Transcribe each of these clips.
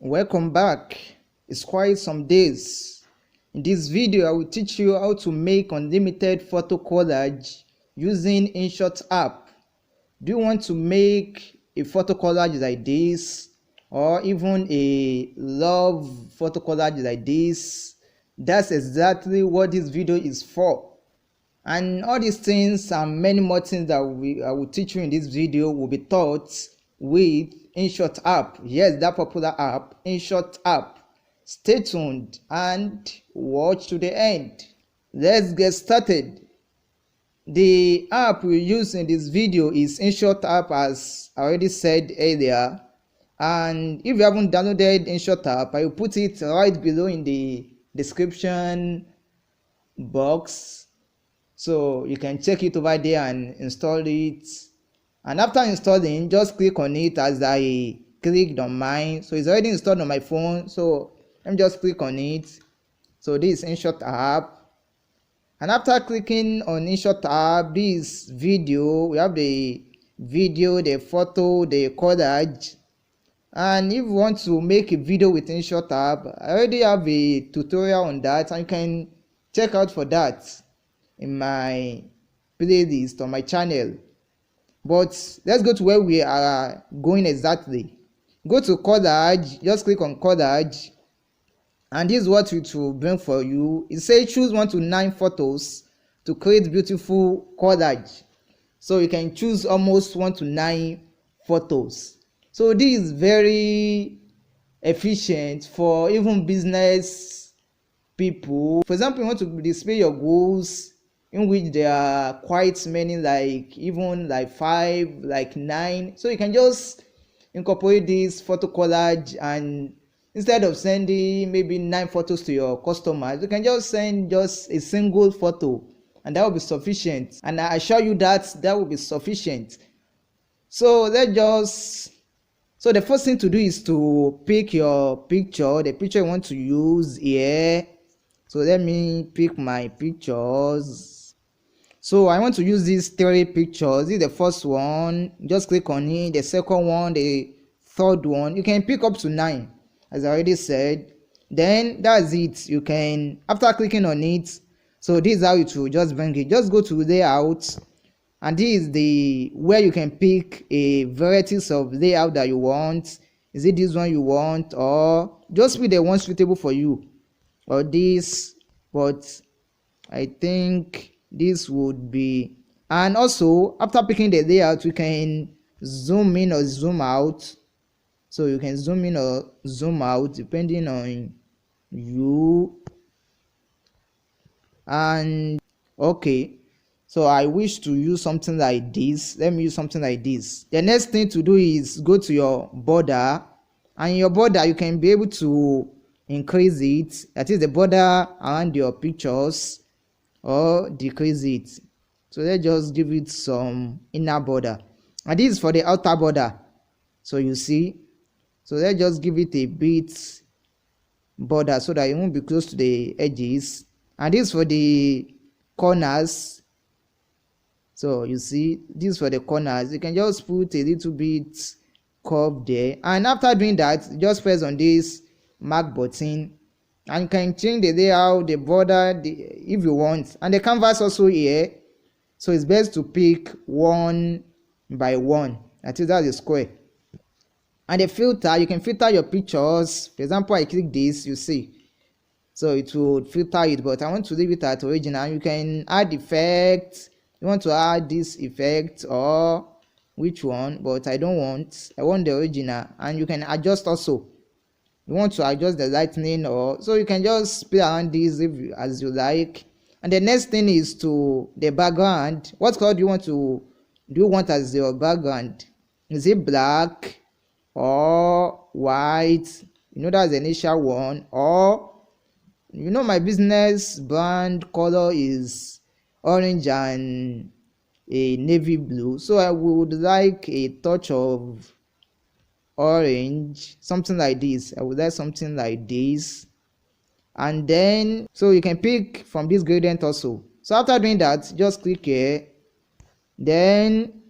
Welcome back. It's quite some days. In this video, I will teach you how to make unlimited photo collage using Inshot App. Do you want to make a photo collage like this, or even a love photo collage like this? That's exactly what this video is for. And all these things and many more things that I will teach you in this video will be taught with Inshot App. Yes, that popular app, Inshot App. Stay tuned and watch to the end. Let's get started. The app we use in this video is Inshot App, as I already said earlier. And if you haven't downloaded Inshot App, I will put it right below in the description box, so you can check it over there and install it. And after installing, just click on it as I clicked on mine. So it's already installed on my phone, so let me just click on it. So this is Inshot App. And after clicking on Inshot App, this video, we have the video, the photo, the collage. And if you want to make a video with Inshot App, I already have a tutorial on that, and you can check out for that in my playlist on my channel. But let's go to where we are going exactly. Go to collage, just click on collage, and this is what it will bring for you. It says choose 1 to 9 photos to create beautiful collage. So you can choose almost 1 to 9 photos. So this is very efficient for even business people. For example, you want to display your goals in which there are quite many, like even like 5, like 9. So you can just incorporate this photo collage, and instead of sending maybe 9 photos to your customers, you can just send just a single photo, and that will be sufficient. And I assure you that will be sufficient. So so the first thing to do is to pick your picture, the picture you want to use here. So let me pick my pictures. So I want to use these 3 pictures. This is the first one. Just click on it. The second one, the third one. You can pick up to 9, as I already said. Then that's it. You can, after clicking on it, so this is how it will just bring it. Just go to layout, and this is the where you can pick a varieties of layout that you want. Is it this one you want, or just pick the one suitable for you, or this? But I think this would be. And also, after picking the layout, we can zoom in or zoom out. So you can zoom in or zoom out depending on you. And okay, so I wish to use something like this. Let me use something like this. The next thing to do is go to your border, and in your border you can be able to increase it, that is the border around your pictures, or decrease it. So let's just give it some inner border, and this is for the outer border. So you see, so let's just give it a bit border so that it won't be close to the edges. And this for the corners. So you see, this for the corners, you can just put a little bit curve there. And after doing that, just press on this mark button, and you can change the layout, the border, if you want, and the canvas also here. So it's best to pick 1 by 1, that's the square. And the filter, you can filter your pictures. For example, I click this, you see, so it will filter it, but I want to leave it at original. You can add effects. You want to add this effect or which one, but I don't want, I want the original. And you can adjust also. You want to adjust the lightning, or so you can just play around this as you like. And the next thing is to the background. What color do you want as your background? Is it black or white? That's the initial one. Or my business brand color is orange and a navy blue, so I would like a touch of orange, something like this. I would like something like this. And then so you can pick from this gradient also. So after doing that, just click here. Then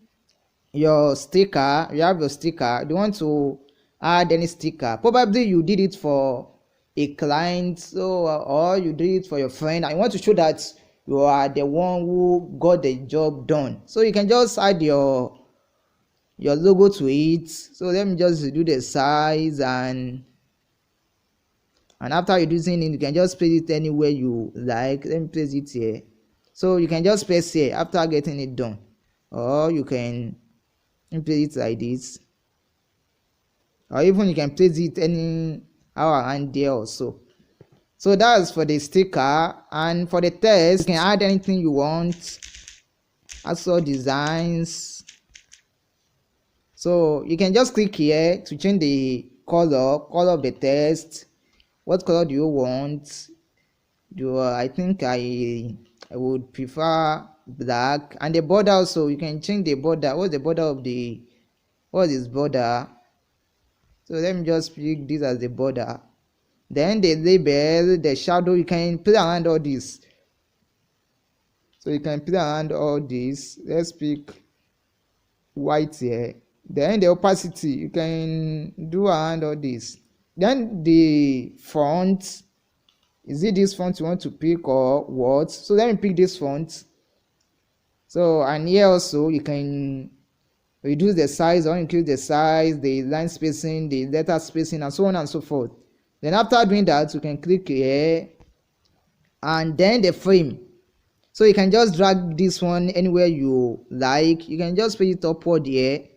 your sticker, you have your sticker. You want to add any sticker. Probably you did it for a client, so or you did it for your friend. I want to show that you are the one who got the job done. So you can just add your logo to it. So let me just do the size, and after reducing it, you can just place it anywhere you like. Let me place it here. So you can just place here after getting it done, or you can place it like this, or even you can place it any around there also. So that's for the sticker. And for the text, you can add anything you want, also designs. So you can just click here to change the color of the text. What color do you want? I think I would prefer black. And the border also, you can change the border. What's the border of the, what is border? So let me just pick this as the border. Then the label, the shadow, you can play around all this. So you can play around all this. Let's pick white here. Then the opacity, you can do around all this. Then the font, is it this font you want to pick or what? So let me pick this font. So, and here also you can reduce the size or increase the size, the line spacing, the letter spacing, and so on and so forth. Then after doing that, you can click here, and then the frame. So you can just drag this one anywhere you like. You can just put it upward here.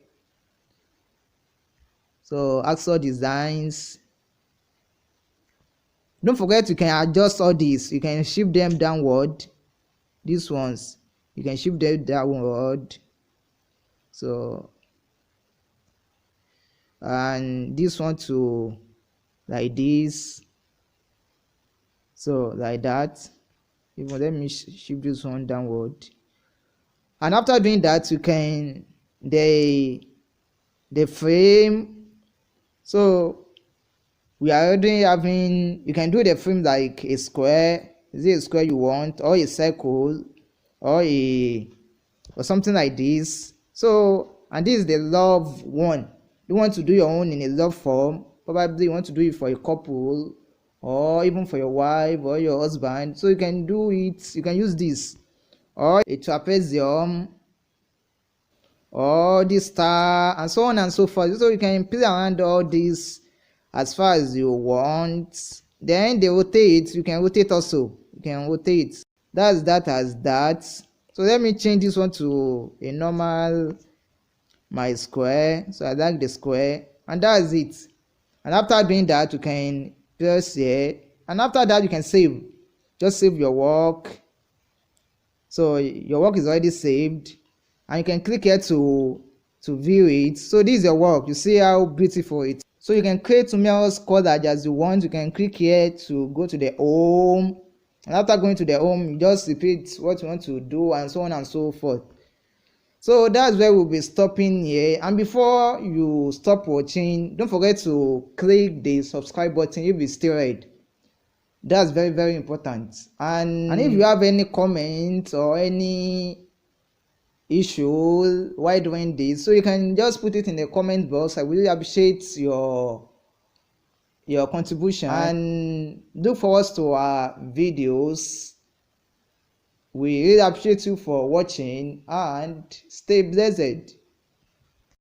So Axel designs. Don't forget you can adjust all these. You can shift them downward. These ones, you can shift them downward. So, and this one to like this. So like that. Even let me shift this one downward. And after doing that, you can the frame. So we are already having, you can do the frame like a square. Is it a square you want, or a circle, or something like this? So, and this is the love one. You want to do your own in a love form. Probably you want to do it for a couple, or even for your wife or your husband. So you can do it, you can use this, or a trapezium, or this star, and so on and so forth. So you can play around all this as far as you want. Then they rotate, you can rotate also, you can rotate. That's that as that. So let me change this one to a normal, my square. So I like the square, and that's it. And after doing that, you can press here, and after that you can save. Just save your work. So your work is already saved, and you can click here to view it. So this is your work. You see how beautiful it is. So you can create numerous collage as you want. You can click here to go to the home, and after going to the home, you just repeat what you want to do, and so on and so forth. So that's where we'll be stopping here. And before you stop watching, don't forget to click the subscribe button if it's still red. That's very, very important. And if you have any comments or any issue while doing this, so you can just put it in the comment box. I really appreciate your contribution, and look forward to our videos. We really appreciate you for watching, and stay blessed.